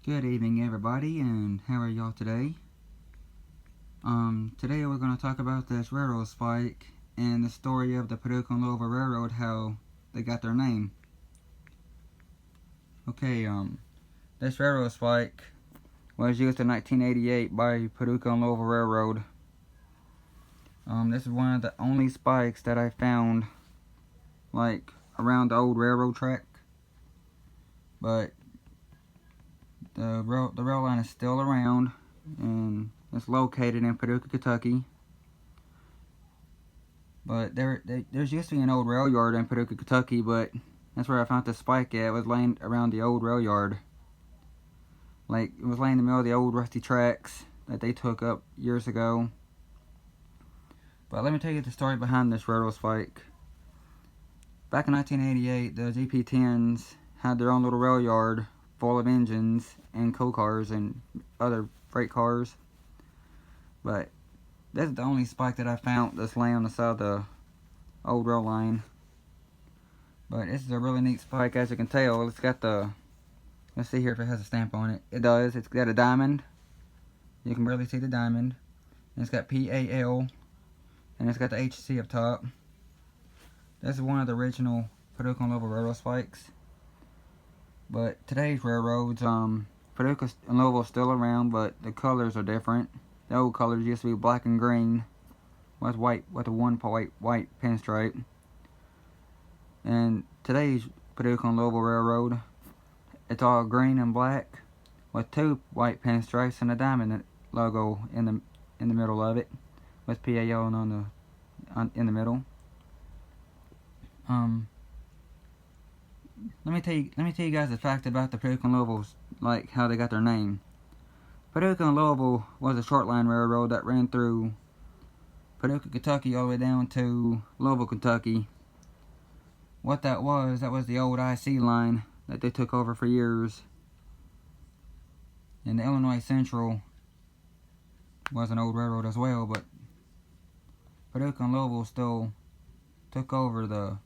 Good evening, everybody, and how are y'all today? Today we're going to talk about this railroad spike and the story of the Paducah and Louisville Railroad, how they got their name. Okay, this railroad spike was used in 1988 by Paducah and Louisville Railroad. This is one of the only spikes that I found, like, around the old railroad track. But the rail line is still around, and it's located in Paducah, Kentucky. But there's used to be an old rail yard in Paducah, Kentucky, but that's where I found the spike at. It was laying around the old rail yard. Like, it was laying in the middle of the old rusty tracks that they took up years ago. But let me tell you the story behind this railroad spike. Back in 1988, the GP10s had their own little rail yard full of engines and coal cars and other freight cars. But this is the only spike that I found that's laying on the side of the old rail line. But this is a really neat spike, as you can tell. It's got the, let's see here if it has a stamp on it. It does. It's got a diamond. You can barely see the diamond. And it's got PAL. And it's got the HC up top. This is one of the original Paducah and Louisville railroad spikes. But today's railroads, Paducah and Louisville still around, but the colors are different. The old colors used to be black and green with white, with a one white pinstripe. And today's Paducah and Louisville Railroad, it's all green and black with two white pinstripes and a diamond logo in the middle of it, with PAL in the middle. Let me tell you guys the fact about the Paducah and Louisville, like how they got their name. Paducah and Louisville was a short line railroad that ran through Paducah, Kentucky, all the way down to Louisville, Kentucky. What that was the old IC line that they took over for years. And the Illinois Central was an old railroad as well, but Paducah and Louisville still took over the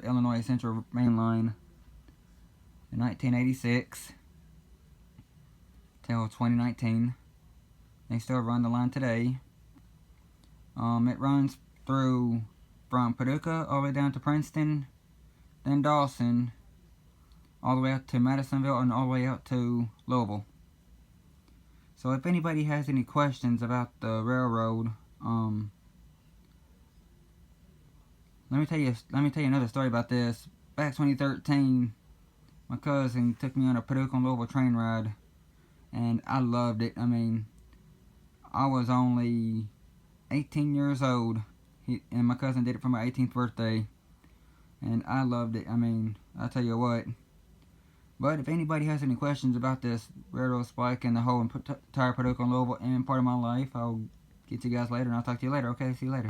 Illinois Central main line in 1986 till 2019. They still run the line today. It runs through from Paducah all the way down to Princeton, then Dawson, all the way out to Madisonville, and all the way out to Louisville. So if anybody has any questions about the railroad, let me tell you another story about this. Back 2013, my cousin took me on a Paducah and Louisville train ride, and I loved it. I mean, I was only 18 years old, and my cousin did it for my 18th birthday, and I loved it. I mean, I'll tell you what. But if anybody has any questions about this railroad spike and the whole entire Paducah and Louisville and part of my life, I'll get you guys later, and I'll talk to you later. Okay, see you later.